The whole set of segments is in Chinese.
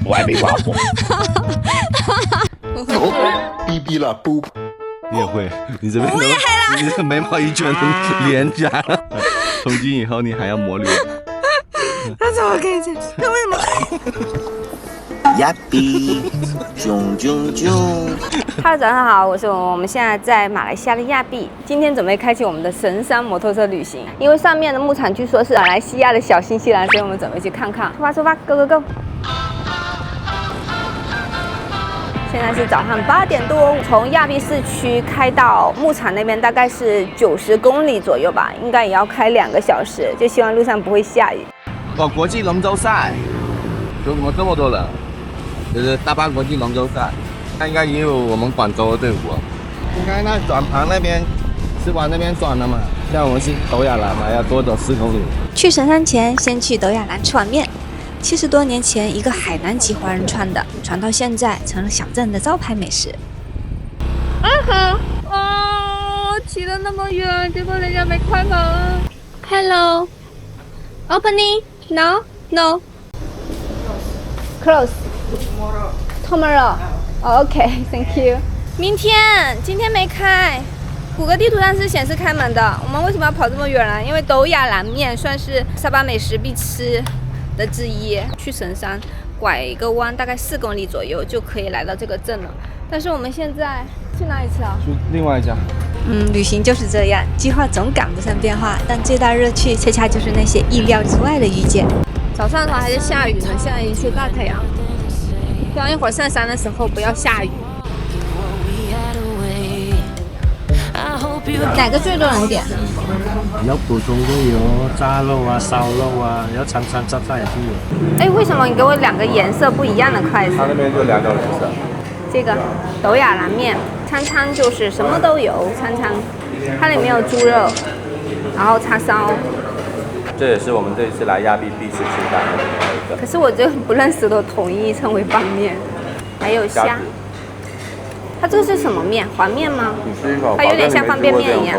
我还没发火。逼逼了，不。你也会，你这边都，你这眉毛一卷都连起来了。从今以后你还要磨脸。他怎么可以这样？他为什么？亚比，囧囧囧。哈喽，早上好，我是我们现在在马来西亚的亚庇，今天准备开启我们的神山摩托车旅行。因为上面的牧场据说是马来西亚的小新西兰，所以我们准备去看看。出发，出发 ，Go Go Go！ 现在是早上8点多，从亚庇市区开到牧场那边大概是90公里左右吧，应该也要开2个小时，就希望路上不会下雨。哦，国际龙舟赛，怎么这么多人？就是大巴国际龙舟赛，那应该也有我们广州的队伍。应该那转盘那边是往那边转的嘛，像我们是斗亚兰嘛，要多走4公里。去神山前，先去斗亚兰吃碗面。70多年前，一个海南籍华人创的，传到现在成了小镇的招牌美食。骑了那么远，结果人家没开门。Hello, opening? No, no. Close. Tomorrow. OK, thank you. 明天，今天没开。谷歌地图上是显示开门的。我们为什么要跑这么远呢？因为斗亚兰面算是沙巴美食必吃的之一。去神山，拐一个弯，大概4公里左右就可以来到这个镇了。但是我们现在去哪里吃啊？去另外一家。旅行就是这样，计划总赶不上变化，但最大乐趣恰恰就是那些意料之外的遇见。早上的时候还是下雨呢，现在一出大太阳。希望一会儿上山的时候不要下雨。哪个最多人点？有普通都有，炸肉啊、烧肉啊，有长长杂菜也都有。哎，为什么你给我2个颜色不一样的筷子？他那边就2种颜色。这个斗亚兰面，餐餐就是什么都有，餐餐，它里面有猪肉，然后叉烧。这也是我们这一次来亚庇必吃清单的一个。可是我这个不认识的统一称为拌面，还有虾。它这个是什么面？黄面吗？你吃一口，它有点像方便面一样，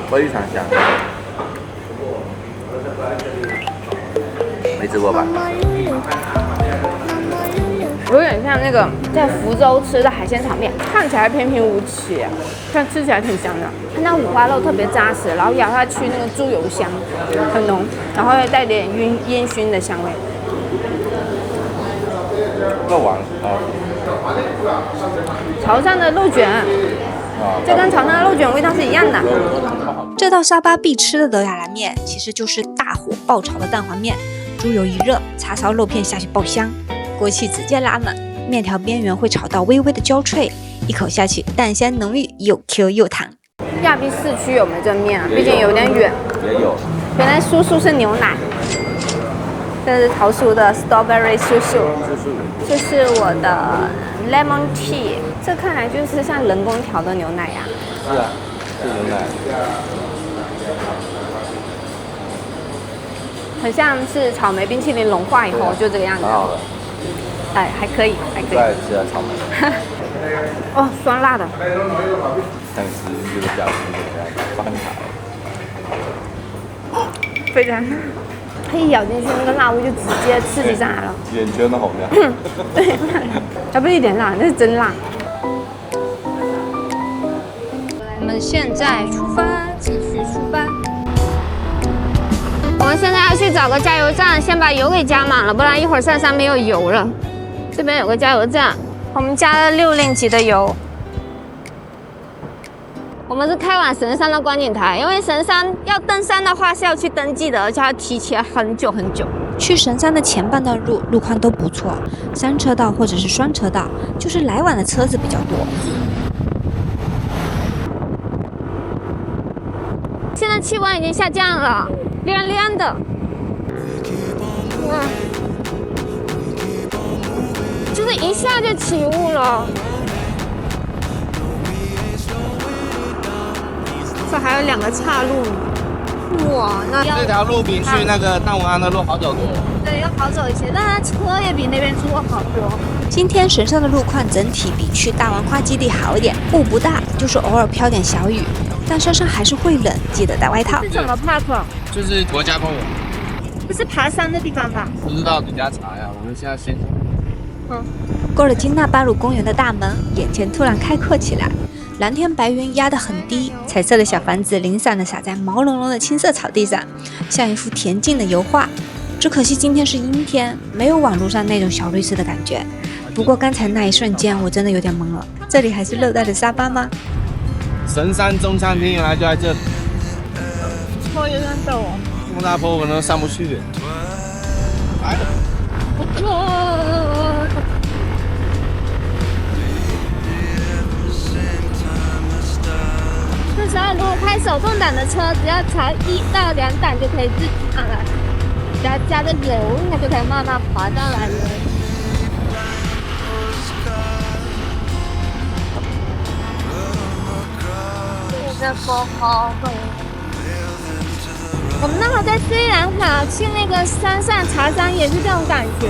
非常香。没吃过吧？有点像那个在福州吃的海鲜炒面，看起来平平无奇，但吃起来挺香的。它那五花肉特别扎实，然后咬下去那个猪油香很浓，然后又带点烟熏的香味。肉丸啊，潮汕的肉卷，这跟潮汕的肉卷味道是一样的。这道沙巴必吃的斗亚兰面，其实就是大火爆炒的蛋黄面，猪油一热，叉烧肉片下去爆香，锅气直接拉满，面条边缘会炒到微微的焦脆，一口下去，蛋香浓郁，又 Q 又弹。亚庇市区有没有这面啊？毕竟有点远。也有。原来叔叔是牛奶，这是桃叔的 strawberry 叔叔，这是我的 lemon tea， 这看来就是像人工调的牛奶呀。是啊，是牛奶。很像是草莓冰淇淋融化以后就这个样子。蛮好的。哎，还可以，还可以。最爱吃的草莓。哦，酸辣的。想吃这个饺子，放卡。非常，它一咬进去，那个辣味就直接刺激上来了，眼圈都红了。对，它不是一点辣，那是真辣。我们现在出发，继续出发。我们现在要去找个加油站，先把油给加满了，不然一会儿上山没有油了。这边有个加油站，我们加了6令吉的油。我们是开往神山的观景台，因为神山要登山的话是要去登记的，而且要提前很久很久。去神山的前半段路况都不错，3车道或者是双车道，就是来往的车子比较多。现在气温已经下降了，亮亮的。哇，就是一下就起雾了。这还有2个岔路呢，哇，那这条路比去那个大文安的路好走多。对，要好走一些，但它车也比那边多好多。今天神山的路况整体比去大文化基地好一点，雾不大，就是偶尔飘点小雨，但山上还是会冷，记得带外套。是什么 park？ 就是国家公园。不是爬山的地方吧？不知道这家茶呀，我们现在先。过了金纳巴鲁公园的大门，眼前突然开阔起来，蓝天白云压得很低，彩色的小房子零散地洒在毛茸茸的青色草地上，像一幅恬静的油画。只可惜今天是阴天，没有网络上那种小绿色的感觉。不过刚才那一瞬间，我真的有点懵了，这里还是热带的沙巴吗？神山中餐厅原来就在这里。坡有点陡哦。这么大坡我们都上不去。来了。这时候如果开手动挡的车，只要踩1到2档就可以自己上来，只要加个油，它就可以慢慢滑上来了。这风好美。我们那会儿在斯里兰卡去那个山上茶山也是这种感觉，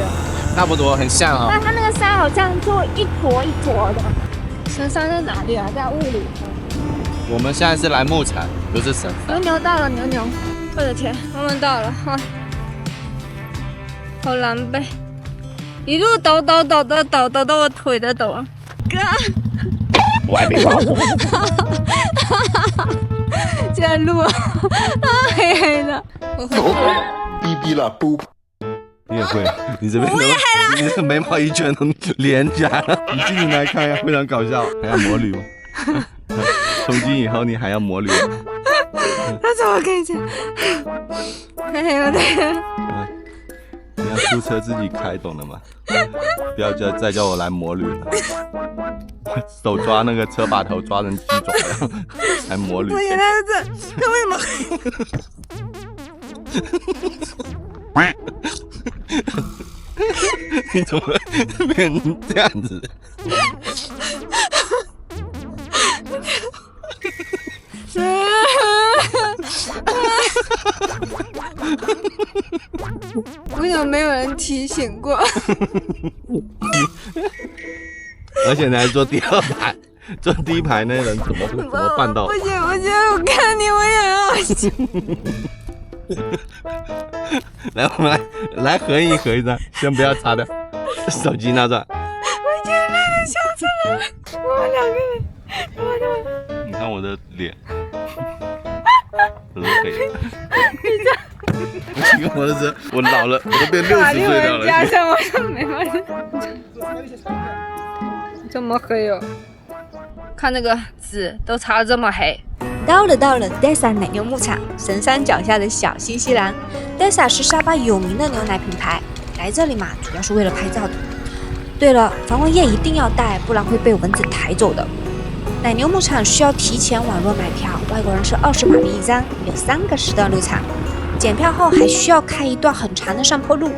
差不多，很像啊、但它那个山好像就一坨一坨的。神山在哪里啊？在雾里。我们现在是来木产，不是神山。牛到了，牛！我的天，我们到了，好狼狈，一路抖到我腿都抖了。哥，我还没跑。这样路黑黑的，我会逼逼了，不。你也会，你这边你这个眉毛一卷都连起来了。你自己来看呀，非常搞笑。还要魔驴吗？从今以后你还要魔驴吗？他怎么可以这样？哎呦我的天！你要出车自己开，懂了吗？不要再叫我来魔驴了。手抓那个车把头抓成鸡爪了，还魔驴。我原来是这，他为什么？你怎么变成这样子？为什么没有人提醒过？而且你还坐第2排，坐第1排那人怎么办到？不行，我觉得我看你我也很好笑。来，我们来合一张，先不要擦掉手机那段。我觉得累得笑出来了，我们2个人，你看我的脸，都是黑的。你看我的车，我老了，我都变60岁了。加上我的眉毛，这么黑哦！看那个纸都擦得这么黑。到了 Desa 奶牛牧场，神山脚下的小新西兰。Desa 是沙巴有名的牛奶品牌，来这里嘛，主要是为了拍照的。对了，防蚊液一定要带，不然会被蚊子抬走的。奶牛牧场需要提前网络买票，外国人是20马币一张，有3个时段入场。检票后还需要开一段很长的上坡路。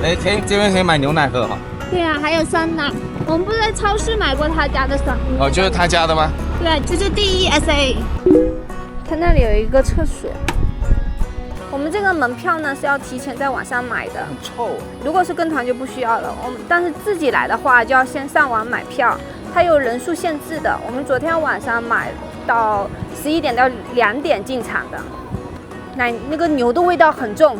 哎，这边可以买牛奶喝哈。对啊，还有酸奶，我们不是在超市买过他家的酸奶。哦，就是他家的吗？对，这是第1 SA。他那里有一个厕所。我们这个门票呢是要提前在网上买的，臭。如果是跟团就不需要了。但是自己来的话就要先上网买票，它有人数限制的。我们昨天晚上买到11点到2点进场的。那个牛的味道很重，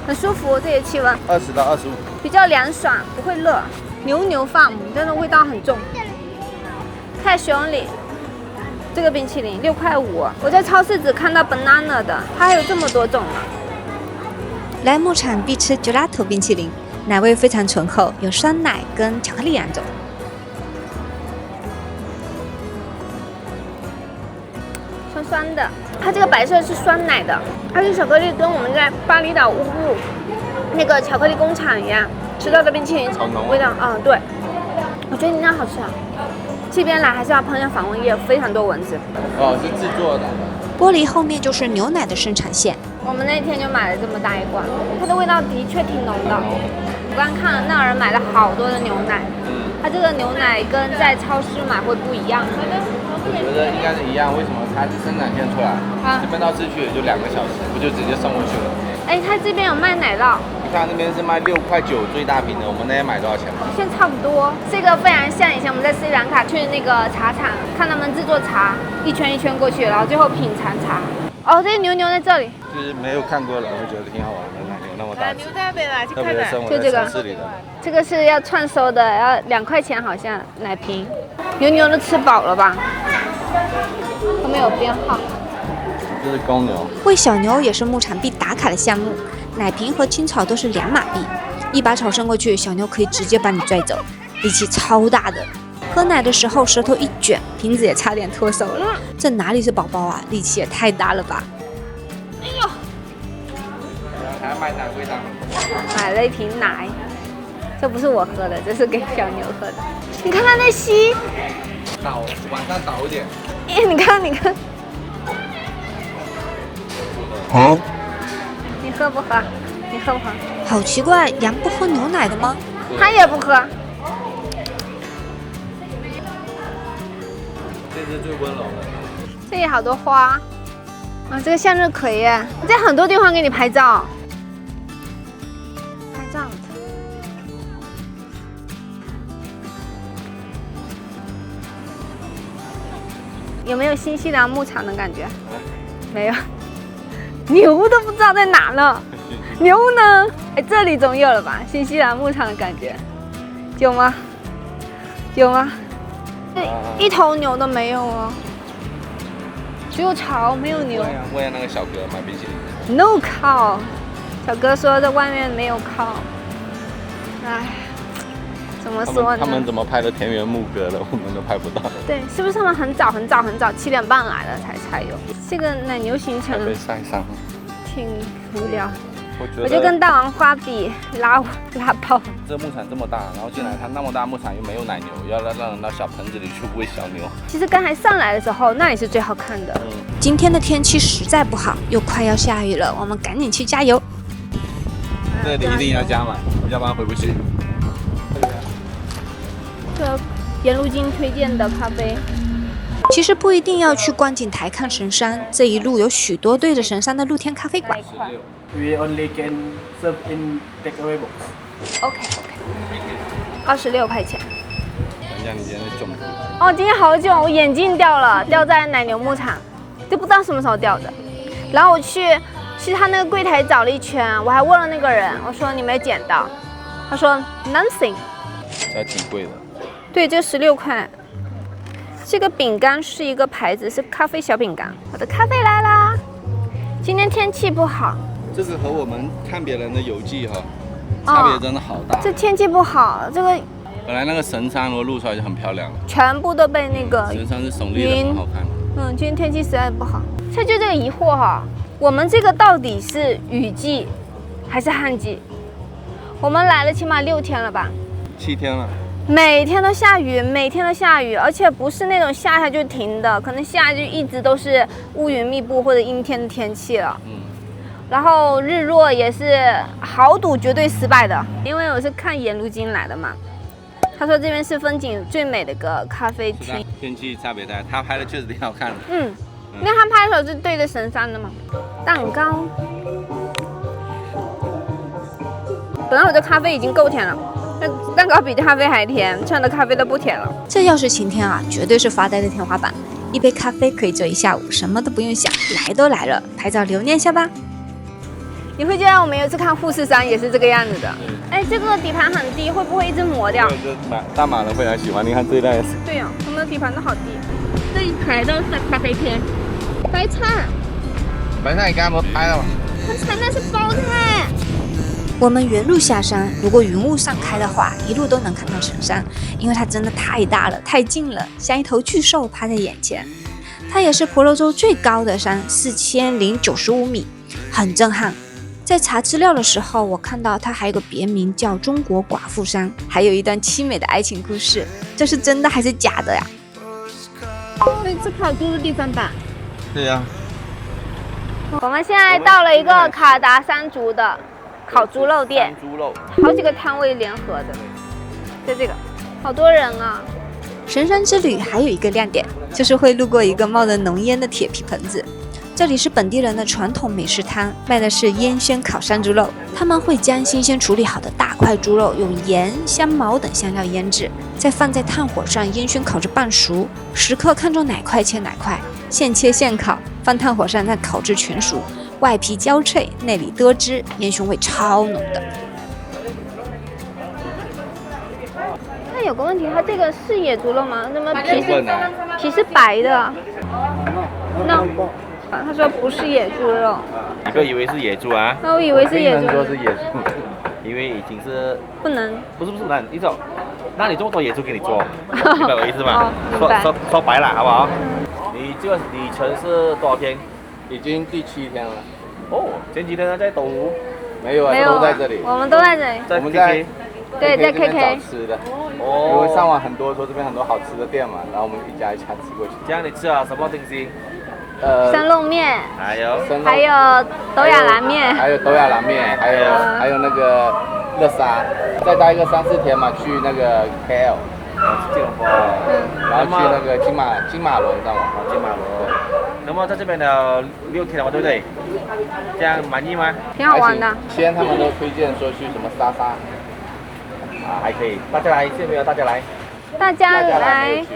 很舒服，这些气温20到25，比较凉爽，不会热。牛farm，真的味道很重。太熊里，这个冰淇淋6块5，我在超市只看到 banana 的，它还有这么多种呢。来牧场必吃 gelato 冰淇淋，奶味非常醇厚，有酸奶跟巧克力2种。酸的，它这个白色是酸奶的，它是巧克力，跟我们在巴厘岛乌布那个巧克力工厂一样吃到的冰淇淋味道，对，我觉得你那好吃啊。这边来还是要喷上防蚊液，非常多蚊子。哦，是自做的。玻璃后面就是牛奶的生产线。我们那天就买了这么大一罐，它的味道的确挺浓的。我刚看了那人买了好多的牛奶，它这个牛奶跟在超市买会不一样。我觉得应该是一样，为什么它是生产线出来，这边到市区也就2个小时，不就直接送过去了？哎，它这边有卖奶酪，你看那边是卖6块9最大瓶的，我们那天买多少钱？现在差不多。这个非常像以前我们在斯里兰卡去那个茶厂，看他们制作茶，一圈一圈过去，然后最后品尝茶。哦，这牛在这里。就是没有看过了，会觉得挺好玩的，奶牛那么大只，特别是生活就这个在城市里的。这个是要串收的，要2块钱好像奶瓶。牛都吃饱了吧？后面有编号。这是公牛。喂小牛也是牧场必打卡的项目，奶瓶和青草都是2马币，一把草伸过去，小牛可以直接把你拽走，力气超大的。喝奶的时候舌头一卷，瓶子也差点脱手了。这哪里是宝宝啊，力气也太大了吧！哎呦！还买奶味道。买了一瓶奶，这不是我喝的，这是给小牛喝的。你看它在吸，晚上倒一点。哎，你看，啊？你喝不喝？你喝不喝？好奇怪，羊不喝牛奶的吗？它也不喝。这是最温柔的。这里好多花，啊，这个向日葵耶，在很多地方给你拍照。拍照。有没有新西兰牧场的感觉？没有，牛都不知道在哪呢。牛呢？哎，这里总有了吧？新西兰牧场的感觉，有吗？有吗？一头牛都没有哦，只有草没有牛。问那个小哥买冰淇淋。 No cow， 小哥说在外面没有 cow。哎，怎么说呢？他们怎么拍的田园牧歌的，我们都拍不到。对，是不是他们很早7点半来了才有？这个奶牛行程被晒伤，挺无聊。我我就跟大王花比拉爆。这牧场这么大，然后进来它那么大牧场又没有奶牛，要让人到小盆子里去喂小牛。其实刚才上来的时候，那里是最好看的。今天的天气实在不好，又快要下雨了，我们赶紧去加油。这里一定要加满，要不然回不去。这颜如晶推荐的咖啡。其实不一定要去观景台看神山，这一路有许多对着神山的露天咖啡馆。 We only can serve in takeaway box. OK， 26块钱。讲讲你今天的囧途。哦，今天好囧，我眼镜掉了，掉在奶牛牧场，就不知道什么时候掉的。然后我去他那个柜台找了一圈，我还问了那个人，我说你没捡到，他说 nothing。还挺贵的。对，这16块。这个饼干是一个牌子，是咖啡小饼干。我的咖啡来啦！今天天气不好。这个和我们看别人的游记哈，差别真的好大。这天气不好，这个本来那个神山如果露出来就很漂亮了，全部都被那个神山是耸立的，很好看。今天天气实在不好。这就这个疑惑哈，我们这个到底是雨季还是旱季？我们来了起码6天了吧？7天了。每天都下雨，而且不是那种下就停的，可能下就一直都是乌云密布或者阴天的天气了。然后日落也是豪赌绝对失败的，因为我是看颜如晶来的嘛。他说这边是风景最美的个咖啡厅。天气差别大，他拍的确实挺好看的。因为他拍的时候是对着神山的嘛。蛋糕，本来我的咖啡已经够甜了。蛋糕比咖啡还甜，这样的咖啡都不甜了。这要是晴天啊，绝对是发呆的天花板。一杯咖啡可以坐一下午，什么都不用想，来都来了，拍照留念下吧。你会觉得我们有一次看富士山也是这个样子的。哎，这个底盘很低，会不会一直磨掉？大马人非常喜欢，你看这一代也是。对呀，我们的底盘都好低。这一排都是咖啡片，白菜。白菜你刚刚不拍了吗？它前面是包菜。我们原路下山，如果云雾散开的话，一路都能看到神山，因为它真的太大了，太近了，像一头巨兽趴在眼前。它也是婆罗洲最高的山，4095米，很震撼。在查资料的时候，我看到它还有个别名叫中国寡妇山，还有一段凄美的爱情故事，这是真的还是假的呀？对，这烤猪的地方吧？对呀。我们现在到了一个卡达山族的烤猪肉店，猪肉，好几个摊位联合的，就这个，好多人啊！神山之旅还有一个亮点，就是会路过一个冒着浓烟的铁皮盆子，这里是本地人的传统美食摊，卖的是烟熏烤山猪肉。他们会将新鲜处理好的大块猪肉用盐、香茅等香料腌制，再放在炭火上烟熏烤至半熟，食客看中哪块切哪块，现切现烤，放炭火上再烤至全熟，外皮焦脆，内里多汁，烟熏味超浓的。那有个问题，它这个是野猪肉吗？那么皮是白的。那他说不是野猪肉。你不要以为是野猪啊？那我以为是野猪。说是野猪，因为已经是不能。不是难，你走，那你这么多野猪给你做，明白我意思吗？明白说白了，好不好？你这个旅程是多少天？已经第7天了。哦，前几天呢在斗湖，没有啊，没有都在这里。我们都在这里。在我们在 KK，对，在这边 KK 找吃的，因为上网很多说这边很多好吃的店嘛，然后我们一家一家吃过去。这样你吃了什么东西？生肉面，还有生肉还有豆芽蓝面，还有豆芽蓝面，还有那个乐沙，再待一个3、4天嘛，去那个 KL， 金华，然后去那个金马仑，知道吗？金马罗。那么在这边的6天了嘛，对不对？这样满意吗？挺好玩的。先他们都推荐说去什么沙沙，啊，还可以。大家来，谢谢大家来。大家可以来去。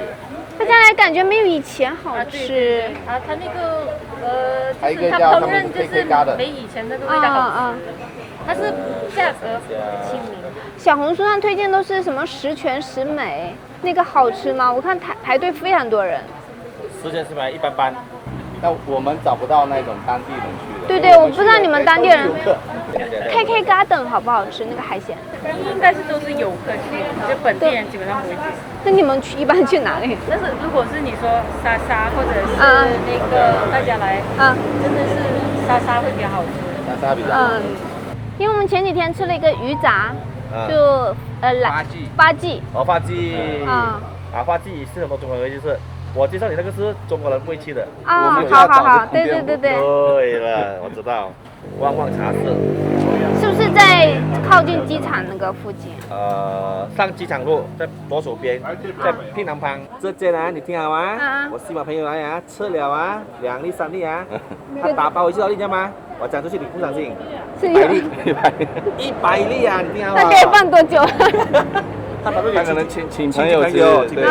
大家来感觉没有以前好吃。啊，它那个还有一就是它个叫他们烹饪就 KK 是 Garden 没以前那个味道好吃，它是价格亲民。小红书上推荐都是什么十全十美，那个好吃吗？我看排队非常多人。时间是吧？一般般。但我们找不到那种当地人去的。对对，我不知道你们当地人。都是游客 KK Garden 好不好吃？那个海鲜？应该是都是游客去，就本地人基本上不会去。那你们一般去哪里？但是如果是你说沙沙或者是那个大家来，真的是沙沙会比较好吃。沙沙比较好。因为我们前几天吃了一个鱼杂，就八记。哦，发髻。啊，发髻是很多中国人就是我介绍你那个是中国人不会去的。啊，我们要好，找对对对对。对了，我知道。旺旺茶室。是不是在靠近机场那个附近？上机场路在左手边，在偏南旁。这间啊，你听好啊，我希望朋友来啊，吃了啊，2粒3粒啊，他打包回去了，你知道吗？我讲出去你不相信。是100粒，100粒啊，你听好吗？那可以放多久？他可能请朋友吃，请朋友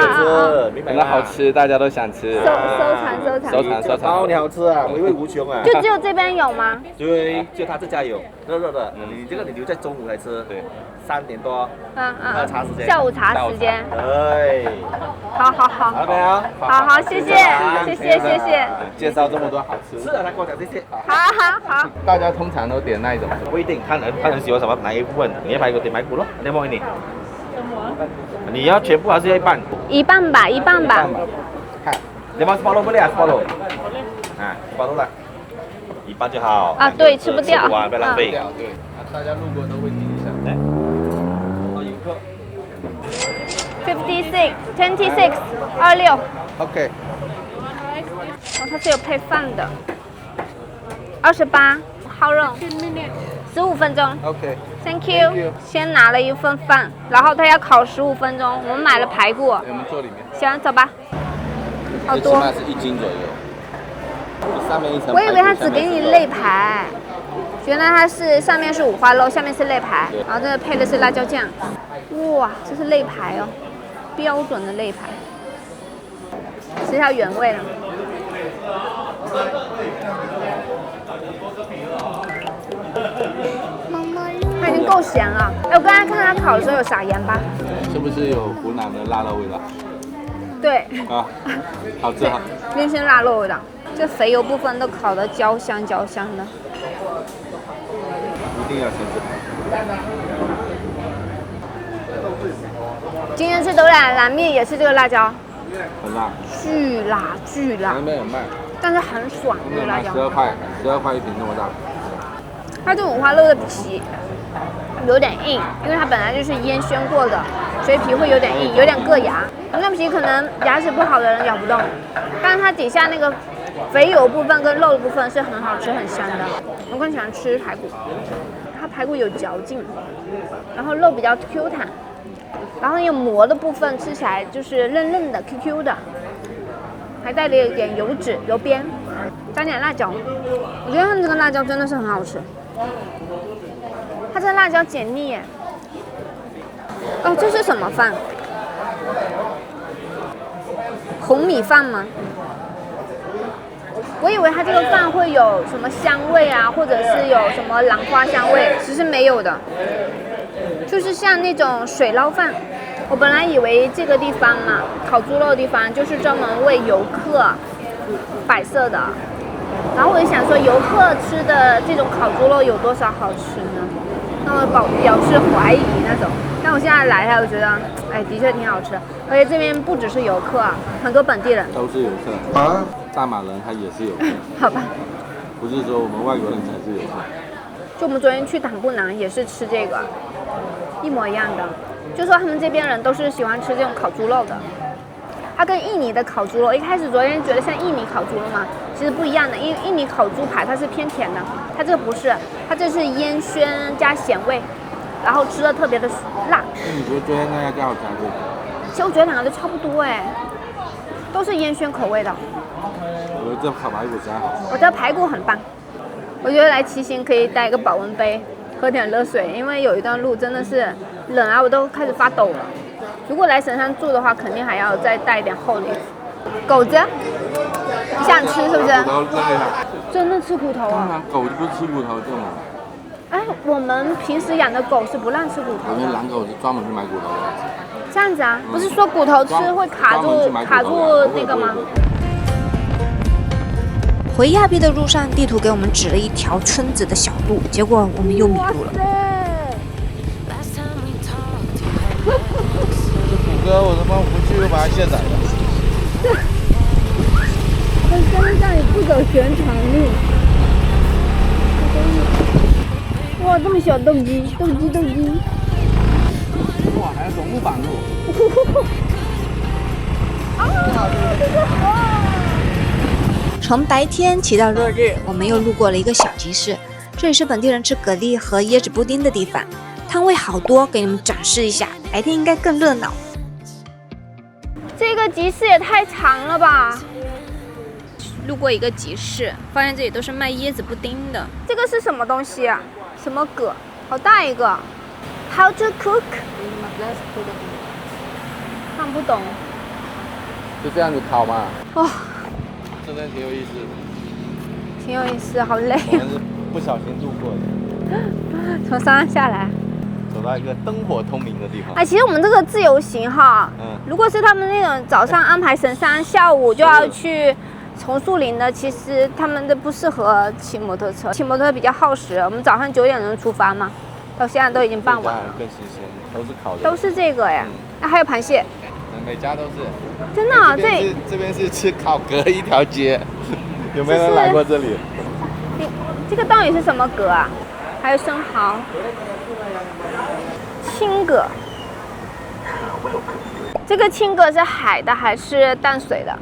吃，明白可能好吃，大家都想吃。收藏。收藏，你好吃啊，回味无穷啊。就只有这边有吗？对，就他这家有，热热的。你这个你留在中午来吃，对，3点多，茶时间，下午茶时间。对，好。好了没有？好，谢谢。介绍这么多好吃。是啊，他跟我讲这些。好。大家通常都点那一种。不一定，看人喜欢什么哪一部分，你要排骨点排骨咯，你要给你。你要全部还是要一半？一半吧。看，你要 follow 不了 follow， 啊 follow 了，一半就好。啊，对，吃不掉。吃不完不要浪费。对，大家路过都会点一下。来，游客。26 26。OK。它是有配饭的。28耗肉。15分钟。 OK。Thank you。先拿了一份饭，然后它要烤15分钟。我们买了排骨。我们坐里面。行，走吧。好多。起码是1斤左右。上面一层。我以为它只给你肋排，原来它是上面是五花肉，下面是肋排，然后这配的是辣椒酱。哇，这是肋排哦，标准的肋排，吃一下原味了。它已经够咸了。哎，我刚才看它烤的时候有撒盐巴，是不是有湖南的腊肉味道？对。啊，好吃哈。烟熏腊肉味道，这肥油部分都烤得焦香的。一定要先吃。今天吃豆芽蓝面也是这个辣椒，很辣，巨辣。那边有卖，但是很爽，这个辣椒。12块一瓶那么大。它这五花肉的皮有点硬，因为它本来就是烟熏过的，所以皮会有点硬，有点硌牙。那皮可能牙齿不好的人咬不动，但是它底下那个肥油部分跟肉的部分是很好吃、很香的。我更喜欢吃排骨，它排骨有嚼劲，然后肉比较 Q 弹，然后有膜的部分吃起来就是嫩嫩的、QQ 的，还带了一点油脂、油边，加点辣椒。我觉得他们这个辣椒真的是很好吃。它这辣椒解腻耶。哦，这是什么饭？红米饭吗？我以为它这个饭会有什么香味啊，或者是有什么兰花香味，其实没有的，就是像那种水捞饭。我本来以为这个地方嘛，烤猪肉的地方就是专门为游客摆设的，然后我就想说，游客吃的这种烤猪肉有多少好吃呢？那我表示怀疑那种。但我现在来了，我觉得，哎，的确挺好吃。而且这边不只是游客啊，很多本地人都是游客啊。大马人他也是游客。好吧。不是说我们外国人才是游客。就我们昨天去坦布南也是吃这个，一模一样的。就说他们这边人都是喜欢吃这种烤猪肉的。它跟印尼的烤猪肉，一开始昨天觉得像印尼烤猪肉嘛，其实不一样的。印尼烤猪排它是偏甜的，它这个不是，它这是烟熏加咸味，然后吃的特别的辣。那你觉得昨天那家更好吃还是？其实我觉得两个都差不多哎，都是烟熏口味的。我觉得这烤排骨实在好吃。我觉得排骨很棒，我觉得来骑行可以带一个保温杯，喝点热水，因为有一段路真的是冷啊，我都开始发抖了。如果来神山住的话，肯定还要再带一点厚的衣服。狗子，你想吃是不是？骨头扔一下。真的吃骨头啊？当然，狗就不吃骨头，这种。哎，我们平时养的狗是不让吃骨头的。因为狼狗是专门去买骨头的。这样子啊？不是说骨头吃会卡住那个吗？回亚庇的路上，地图给我们指了一条村子的小路，结果我们又迷路了。谷歌，我他妈回去又把它卸载了。在山上也不走寻常路。哇，这么小斗鸡。哇，还要走木板路。从白天骑到落日，我们又路过了一个小集市，这里是本地人吃蛤蜊和椰子布丁的地方，摊位好多，给你们展示一下，白天应该更热闹。这个集市也太长了吧！路过一个集市，发现这里都是卖椰子布丁的。这个是什么东西啊？什么蛤？好大一个。How to cook？ 看不懂。就这样子烤嘛。哇，真的挺有意思。挺有意思，好累。我们是不小心路过的。从山上下来。走到一个灯火通明的地方。哎，其实我们这个自由行哈，如果是他们那种早上安排神山，下午就要去丛树林的，其实他们都不适合骑摩托车，骑摩托车比较耗时。我们早上9点钟出发嘛，到现在都已经傍晚了。更新鲜，都是烤的。都是这个呀，那还有螃蟹。每家都是。真的啊，这边是吃烤蛤一条街，有没有人来过这里？这个到底是什么蛤啊？还有生蚝。青蛤，这个青蛤是海的还是淡水的？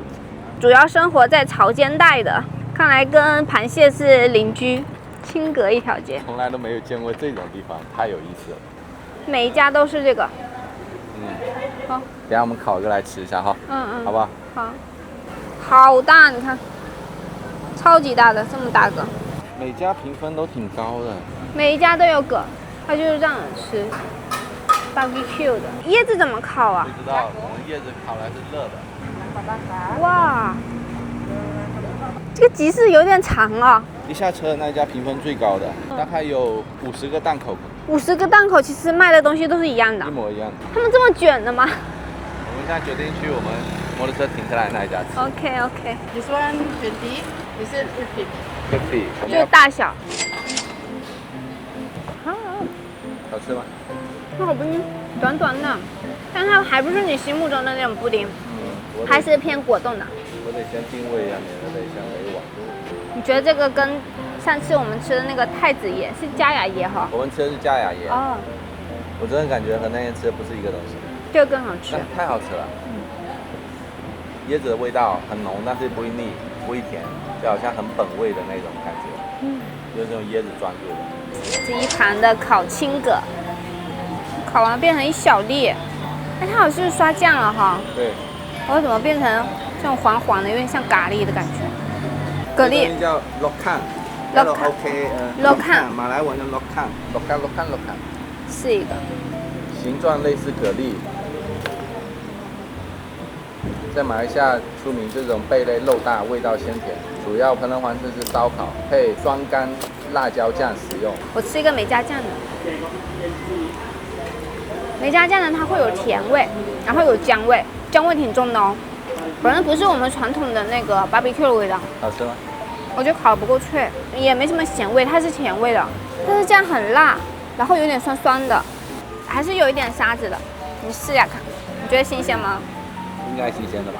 主要生活在潮间带的，看来跟螃蟹是邻居。青蛤一条街，从来都没有见过这种地方，太有意思了。每一家都是这个。好，等下我们烤一个来吃一下哈。好不好？好。好大，你看，超级大的，这么大个。每家评分都挺高的。每一家都有蛤，它就是让人吃。barbecue 的椰子怎么烤啊？不知道，我们叶子烤来是热的。哇，这个集市有点长啊。一下车的那一家评分最高的，大概有50个档口。50个档口，其实卖的东西都是一样的。一模一样的。他们这么卷的吗？我们现在决定去我们摩托车停下来那一家吃。OK。This one 20, this is 50. 就是大小。好吃吗？那好布丁，短短的，但它还不是你心目中的那种布丁，还是偏果冻的。我得先定位一下，免得等一下没网。你觉得这个跟上次我们吃的那个太子椰是佳雅椰哈？我们吃的是佳雅椰。哦。我真的感觉和那天吃的不是一个东西。这个更好吃。太好吃了。椰子的味道很浓，但是不会腻，不会甜，就好像很本味的那种感觉。就是这种椰子专注的。这一盘的烤青蛤，烤完变成一小粒，哎，它好像是刷酱了哈。对。我怎么变成这种黄黄的，有点像咖喱的感觉？蛤蜊。这叫 lokan。lokan。马来文的 lokan。是一个。形状类似蛤蜊。在马来西亚出名这种贝类肉大，味道鲜甜，主要烹饪方式是烧烤，配双干辣椒酱食用。我吃一个没加酱的，没加酱的它会有甜味，然后有姜味，姜味挺重的哦。反正不是我们传统的那个 barbecue 的味道。好吃吗？我觉得烤得不够脆，也没什么咸味，它是甜味的，但是这样很辣，然后有点酸酸的，还是有一点沙子的。你试下看，你觉得新鲜吗？应该新鲜的吧。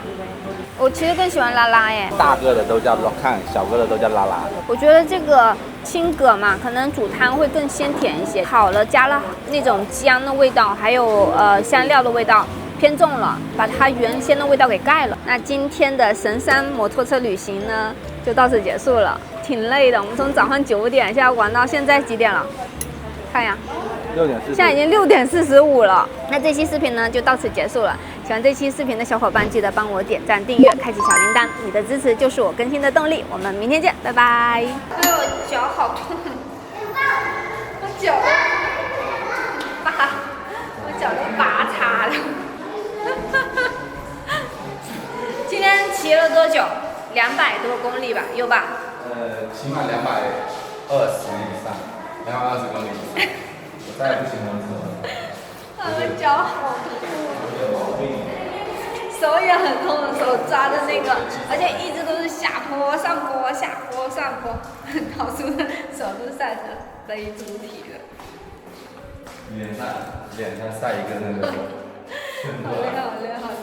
我其实更喜欢拉拉耶，大个的都叫 rokan， 小个的都叫拉拉。我觉得这个青蛤嘛，可能煮汤会更鲜甜一些，烤了加了那种姜的味道，还有香料的味道偏重了，把它原先的味道给盖了。那今天的神山摩托车旅行呢，就到此结束了，挺累的。我们从早上9点现在玩到现在几点了？看呀。6点40，现在已经6点45了。那这期视频呢就到此结束了。喜欢这期视频的小伙伴，记得帮我点赞、订阅、开启小铃铛，你的支持就是我更新的动力。我们明天见，拜拜。哎呦，脚好痛，我脚都拔擦了。今天骑了多久？200多公里吧，有吧？起码220以上，220公里以上。我再也不骑摩托车了。我脚好痛，手也很痛，手抓的那个，而且一直都是下坡上坡，下坡上坡，导致手都晒成飞猪蹄了。脸上晒一个那个。好累好累好累。